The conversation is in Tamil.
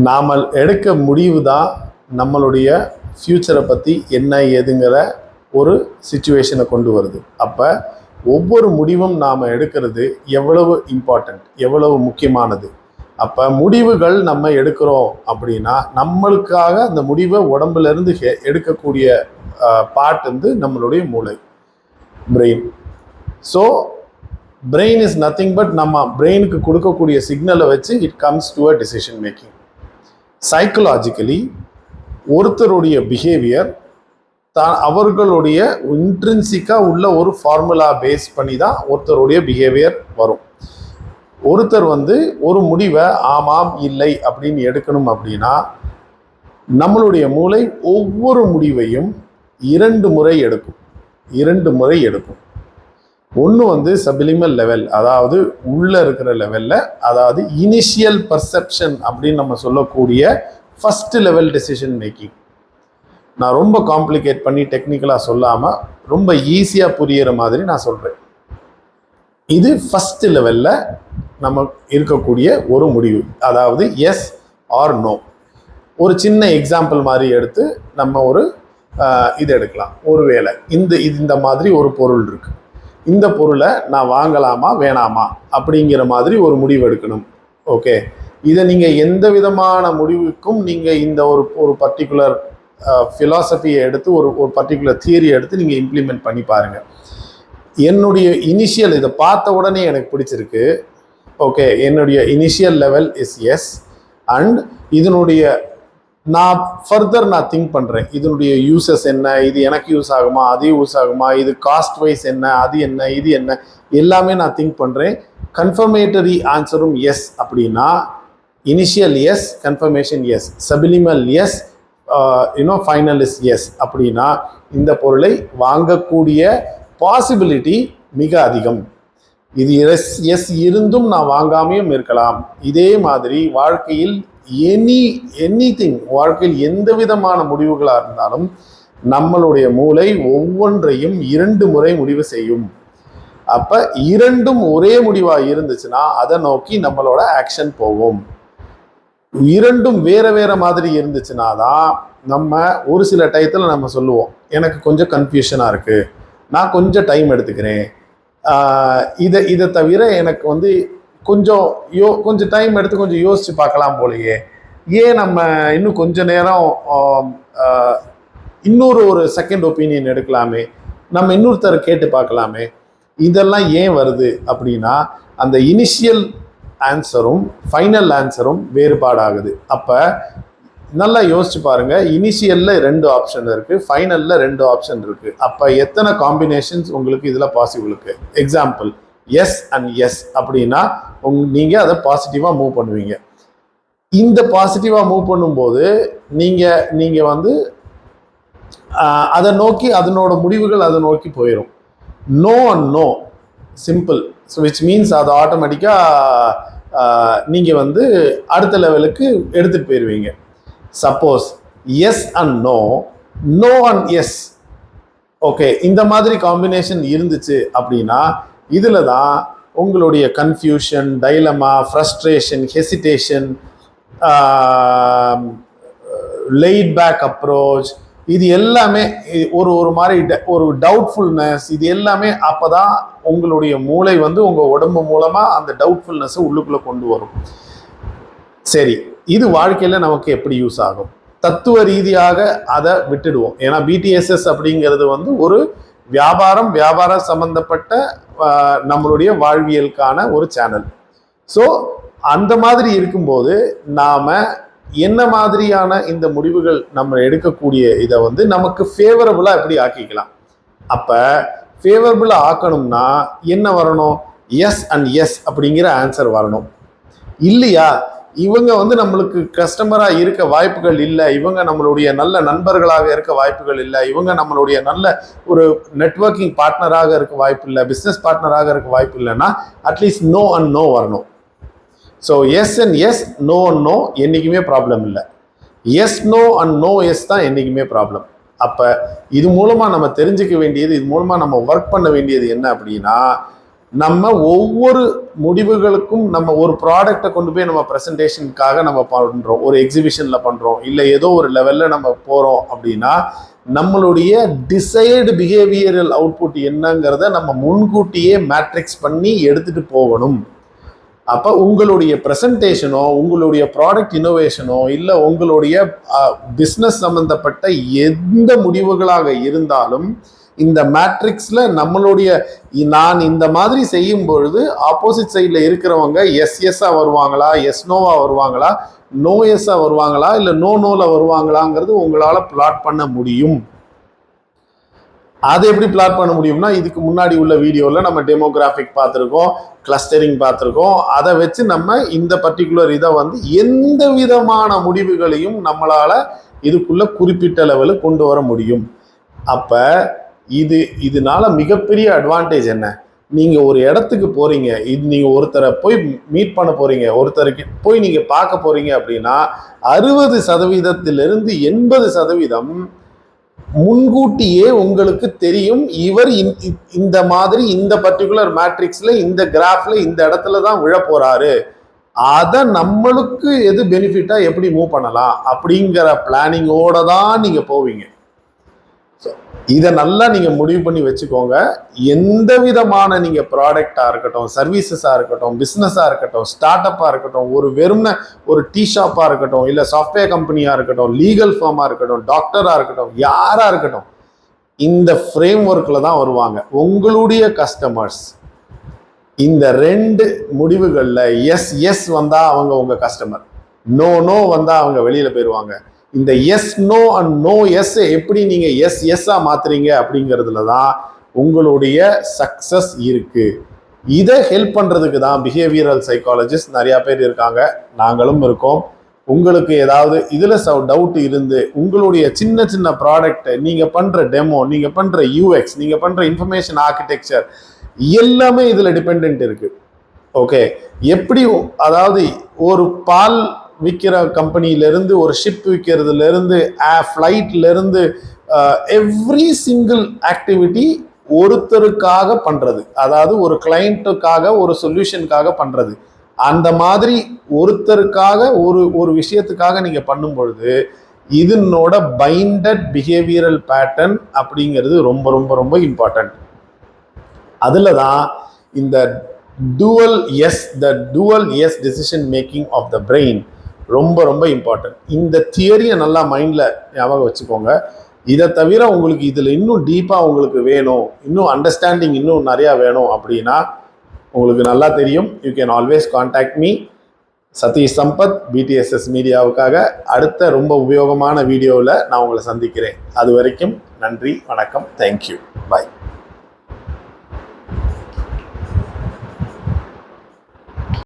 நாம் எடுக்க முடிவு தான் நம்மளுடைய ஃப்யூச்சரை பற்றி என்ன ஏதுங்கிற ஒரு சிச்சுவேஷனை கொண்டு வருது. அப்போ ஒவ்வொரு முடிவும் நாம் எடுக்கிறது எவ்வளவு இம்பார்ட்டண்ட், எவ்வளவு முக்கியமானது. அப்போ முடிவுகள் நம்ம எடுக்கிறோம் அப்படின்னா நம்மளுக்காக அந்த முடிவை உடம்புலேருந்து எடுக்கக்கூடிய பார்ட் வந்து நம்மளுடைய மூளை, brain. So brain is nothing but நம்ம பிரெயினுக்கு கொடுக்கக்கூடிய சிக்னலை வச்சு it comes to a decision making. Psychologically ஒருத்தருடைய பிஹேவியர் அவர்களுடைய இன்ட்ரின்சிக்காக உள்ள ஒரு ஃபார்முலா பேஸ் பண்ணி தான் ஒருத்தருடைய பிஹேவியர் வரும். ஒருத்தர் வந்து ஒரு முடிவை ஆமாம் இல்லை அப்படின்னு எடுக்கணும் அப்படின்னா நம்மளுடைய மூளை ஒவ்வொரு முடிவையும் 2 முறை எடுக்கும். ஒன்று வந்து சப்லிமல் லெவல், அதாவது உள்ளே இருக்கிற லெவலில், அதாவது இனிஷியல் பர்செப்ஷன் அப்படின்னு நம்ம சொல்லக்கூடிய ஃபஸ்ட் லெவல் டெசிஷன் மேக்கிங். நான் ரொம்ப காம்ப்ளிகேட் பண்ணி டெக்னிக்கலாக சொல்லாமல் ரொம்ப ஈஸியாக புரிகிற மாதிரி நான் சொல்கிறேன். இது ஃபஸ்ட் லெவலில் நம்ம இருக்கக்கூடிய ஒரு முடிவு, அதாவது எஸ் ஆர் நோ. ஒரு சின்ன எக்ஸாம்பிள் மாதிரி எடுத்து நம்ம ஒரு இது எடுக்கலாம். ஒருவேளை இந்த மாதிரி ஒரு பொருள் இருக்குது, இந்த பொருளை நான் வாங்கலாமா வேணாமா அப்படிங்கிற மாதிரி ஒரு முடிவு எடுக்கணும். ஓகே, இதை நீங்கள் எந்த விதமான முடிவுக்கும் நீங்கள் இந்த ஒரு பர்டிகுலர் ஃபிலாசபியை எடுத்து ஒரு பர்டிகுலர் தியரியை எடுத்து நீங்கள் இம்ப்ளிமெண்ட் பண்ணி பாருங்கள். என்னுடைய இனிஷியல் இதை பார்த்த உடனே எனக்கு பிடிச்சிருக்கு. ஓகே, என்னுடைய initial level is yes. And இதனுடைய நான் ஃபர்தர் திங்க் பண்ணுறேன், இதனுடைய யூசஸ் என்ன, இது எனக்கு யூஸ் ஆகுமா, அது யூஸ் ஆகுமா, இது காஸ்ட் வைஸ் என்ன, அது என்ன, இது என்ன, எல்லாமே நான் திங்க் பண்ணுறேன். கன்ஃபர்மேட்டரி ஆன்சரும் எஸ் அப்படின்னா initial yes, confirmation yes, subliminal yes, final is yes அப்படின்னா இந்த பொருளை வாங்கக்கூடிய பாசிபிலிட்டி மிக அதிகம். இது எஸ் இருந்தும் நான் வாங்காமையும் இருக்கலாம். இதே மாதிரி வாழ்க்கையில் எனிதிங், வாழ்க்கையில் எந்த விதமான முடிவுகளாக இருந்தாலும் நம்மளுடைய மூளை ஒவ்வொன்றையும் 2 முறை முடிவு செய்யும். அப்போ 2ம் ஒரே முடிவாக இருந்துச்சுன்னா அதை நோக்கி நம்மளோட ஆக்ஷன் போவோம். 2ம் வேற மாதிரி இருந்துச்சுன்னா தான் நம்ம ஒரு சில டயத்தில் நம்ம சொல்லுவோம், எனக்கு கொஞ்சம் கன்ஃபியூஷனாக இருக்குது, நான் கொஞ்சம் டைம் எடுத்துக்கிறேன், இதை தவிர எனக்கு வந்து கொஞ்சம் டைம் எடுத்து கொஞ்சம் யோசித்து பார்க்கலாம் போலையே, ஏன் நம்ம இன்னும் கொஞ்ச நேரம் ஒரு செகண்ட் ஒப்பீனியன் எடுக்கலாமே, நம்ம இன்னொருத்தரை கேட்டு பார்க்கலாமே. இதெல்லாம் ஏன் வருது அப்படின்னா அந்த இனிஷியல் ஆன்சரும் ஃபைனல் ஆன்சரும் வேறுபாடாகுது. அப்போ நல்லா யோசிச்சு பாருங்க, இனிஷியலில் 2 ஆப்ஷன் இருக்குது, ஃபைனலில் 2 ஆப்ஷன் இருக்குது. அப்போ எத்தனை காம்பினேஷன்ஸ் உங்களுக்கு இதில் பாசிபிள் இருக்குது? எக்ஸாம்பிள், எஸ் அண்ட் எஸ் அப்படின்னா நீங்கள் அதை பாசிட்டிவாக மூவ் பண்ணுவீங்க. இந்த பாசிட்டிவாக மூவ் பண்ணும்போது நீங்கள் வந்து அதை நோக்கி அதனோட முடிவுகள் அதை நோக்கி போயிடும். No and no simple, so which means அது ஆட்டோமேட்டிக்காக நீங்கள் வந்து அடுத்த லெவலுக்கு எடுத்துகிட்டு போயிடுவீங்க. Suppose yes and no, no and yes, okay, இந்த மாதிரி காம்பினேஷன் இருந்துச்சு அப்படின்னா இதில் தான் உங்களுடைய confusion, dilemma, frustration, hesitation, late back approach, இது எல்லாமே ஒரு மாதிரி ஒரு டவுட்ஃபுல்னஸ், இது எல்லாமே அப்போ தான் உங்களுடைய மூளை வந்து உங்கள் உடம்பு மூலமாக அந்த டவுட்ஃபுல்னஸை உள்ளுக்குள்ளே கொண்டு வரும். சரி, இது வாழ்க்கையில் நமக்கு எப்படி யூஸ் ஆகும்? தத்துவ ரீதியாக அதை விட்டுடுவோம். ஏன்னா பிடிஎஸ்எஸ் அப்படிங்கிறது வந்து ஒரு வியாபார சம்பந்தப்பட்ட நம்மளுடைய வாழ்வியலுக்கான ஒரு சேனல். ஸோ அந்த மாதிரி இருக்கும்போது நாம் என்ன மாதிரியான இந்த முடிவுகள் நம்ம எடுக்கக்கூடிய இதை வந்து நமக்கு ஃபேவரபுளாக எப்படி ஆக்கிக்கலாம்? அப்போ ஃபேவரபுளாக ஆக்கணும்னா என்ன வரணும்? எஸ் அண்ட் எஸ் அப்படிங்கிற ஆன்சர் வரணும். இல்லையா, இவங்க வந்து நம்மளுக்கு கஸ்டமராக இருக்க வாய்ப்புகள் இல்லை, இவங்க நம்மளுடைய நல்ல நண்பர்களாக இருக்க வாய்ப்புகள் இல்லை, இவங்க நம்மளுடைய நல்ல ஒரு நெட்வொர்க்கிங் பார்ட்னராக இருக்க வாய்ப்பு இல்லை, பிஸ்னஸ் பார்ட்னராக இருக்க வாய்ப்பு இல்லைன்னா அட்லீஸ்ட் நோ அண்ட் நோ வரணும். So yes and yes, no and no என்றைக்குமே ப்ராப்ளம் இல்லை. Yes no and no yes தான் என்றைக்குமே ப்ராப்ளம். அப்போ இது மூலமாக நம்ம தெரிஞ்சுக்க வேண்டியது, இது மூலமாக நம்ம ஒர்க் பண்ண வேண்டியது என்ன அப்படின்னா, நம்ம ஒவ்வொரு முடிவுகளுக்கும் நம்ம ஒரு ப்ராடக்டை கொண்டு போய் நம்ம ப்ரெசன்டேஷனுக்காக நம்ம பண்ணுறோம், ஒரு எக்ஸிபிஷனில் பண்ணுறோம், இல்லை ஏதோ ஒரு லெவலில் நம்ம போகிறோம் அப்படின்னா நம்மளுடைய டிசைடு பிஹேவியரல் அவுட்புட் என்னங்கிறத நம்ம முன்கூட்டியே மேட்ரிக்ஸ் பண்ணி எடுத்துகிட்டு போகணும். அப்போ உங்களுடைய ப்ரெசன்டேஷனோ உங்களுடைய ப்ராடக்ட் இன்னோவேஷனோ இல்லை உங்களுடைய பிஸ்னஸ் சம்மந்தப்பட்ட எந்த முடிவுகளாக இருந்தாலும் இந்த மேட்ரிக்ஸில் நம்மளுடைய நான் இந்த மாதிரி செய்யும் பொழுது ஆப்போசிட் சைடில் இருக்கிறவங்க எஸ்ஆ வருவாங்களா, நோவா வருவாங்களா, நோ எஸ்ஆ வருவாங்களா, இல்லை நோல வருவாங்களாங்கிறது உங்களால் பிளாட் பண்ண முடியும். அதை எப்படி பிளாட் பண்ண முடியும்னா இதுக்கு முன்னாடி உள்ள வீடியோவில் நம்ம டெமோகிராஃபிக் பார்த்துருக்கோம், கிளஸ்டரிங் பார்த்துருக்கோம். அதை வச்சு நம்ம இந்த பர்டிகுலர் இதை எந்த விதமான முடிவுகளையும் நம்மளால் இதுக்குள்ள குறிப்பிட்ட லெவலில் கொண்டு வர முடியும். அப்போ இதனால மிகப்பெரிய அட்வான்டேஜ் என்ன? நீங்கள் ஒரு இடத்துக்கு போகிறீங்க, நீங்கள் ஒருத்தரை போய் மீட் பண்ண போகிறீங்க, ஒருத்தருக்கு போய் நீங்கள் பார்க்க போகிறீங்க அப்படின்னா 60% 80% முன்கூட்டியே உங்களுக்கு தெரியும் இவர் இந்த மாதிரி இந்த பர்டிகுலர் மேட்ரிக்ஸ்ல இந்த கிராஃப்ல இந்த இடத்துல தான் விழ போறாரு, அதை நம்மளுக்கு எது பெனிஃபிட்டா எப்படி மூவ் பண்ணலாம் அப்படிங்கிற பிளானிங்கோட தான் நீங்க போவீங்க. இதை நல்லா நீங்க முடிவு பண்ணி வச்சுக்கோங்க. எந்த விதமான நீங்க ப்ராடக்டா இருக்கட்டும், சர்வீசஸா இருக்கட்டும், பிசினஸா இருக்கட்டும், ஸ்டார்ட் அப்பா இருக்கட்டும், ஒரு டீ ஷாப்பா இருக்கட்டும், இல்ல சாஃப்ட்வேர் கம்பெனியா இருக்கட்டும், லீகல் ஃபார்மா இருக்கட்டும், டாக்டரா இருக்கட்டும், யாரா இருக்கட்டும், இந்த ஃப்ரேம் ஒர்க்ல தான் வருவாங்க. உங்களுடைய கஸ்டமர்ஸ் இந்த 2 முடிவுகள்ல எஸ் வந்தா அவங்க உங்க கஸ்டமர், நோ வந்தா அவங்க வெளியில போயிடுவாங்க. இந்த yes no and no yes எப்படி நீங்க எஸ்ஆ மாத்துறீங்க அப்படிங்கிறதுல தான் உங்களுடைய சக்சஸ் இருக்கு. இதை ஹெல்ப் பண்றதுக்கு தான் பிஹேவியரல் சைக்காலஜிஸ்ட் நிறைய பேர் இருக்காங்க, நாங்களும் இருக்கோம். உங்களுக்கு ஏதாவது இதுல டவுட் இருந்து உங்களுடைய சின்ன சின்ன ப்ராடக்ட், நீங்க பண்ற டெமோ, நீங்க பண்ற யூஎக்ஸ், நீங்க பண்ற இன்ஃபர்மேஷன் ஆர்கிடெக்சர் எல்லாமே இதுல டிபெண்ட் இருக்கு. ஓகே, எப்படி அதாவது ஒரு பால் விற்கிற கம்பெனியிலேருந்து, ஒரு ஷிப் விற்கிறதுலேருந்து, ஃப்ளைட்லேருந்து, எவ்ரி சிங்கிள் ஆக்டிவிட்டி ஒருத்தருக்காக பண்ணுறது, அதாவது ஒரு கிளைண்ட்டுக்காக ஒரு சொல்யூஷனுக்காக பண்ணுறது. அந்த மாதிரி ஒருத்தருக்காக ஒரு விஷயத்துக்காக நீங்கள் பண்ணும் பொழுது இதனோட பைண்டட் பிஹேவியரல் பேட்டர்ன் அப்படிங்கிறது ரொம்ப ரொம்ப ரொம்ப இம்பார்ட்டன்ட். அதில் தான் இந்த dual yes decision making of the brain ரொம்ப ரொம்ப இம்பார்ட்டன்ட். இந்த தியரியை நல்லா மைண்டில் ஞாபகம் வச்சுக்கோங்க. இதை தவிர உங்களுக்கு இதில் இன்னும் டீப்பாக உங்களுக்கு வேணும், இன்னும் அண்டர்ஸ்டாண்டிங் இன்னும் நிறையா வேணும் அப்படின்னா உங்களுக்கு நல்லா தெரியும், you can always contact me, Sathish Sampath, BTSS மீடியாவுக்காக. அடுத்த ரொம்ப உபயோகமான வீடியோவில் நான் உங்களை சந்திக்கிறேன். அது வரைக்கும் நன்றி, வணக்கம், தேங்க்யூ, பாய்.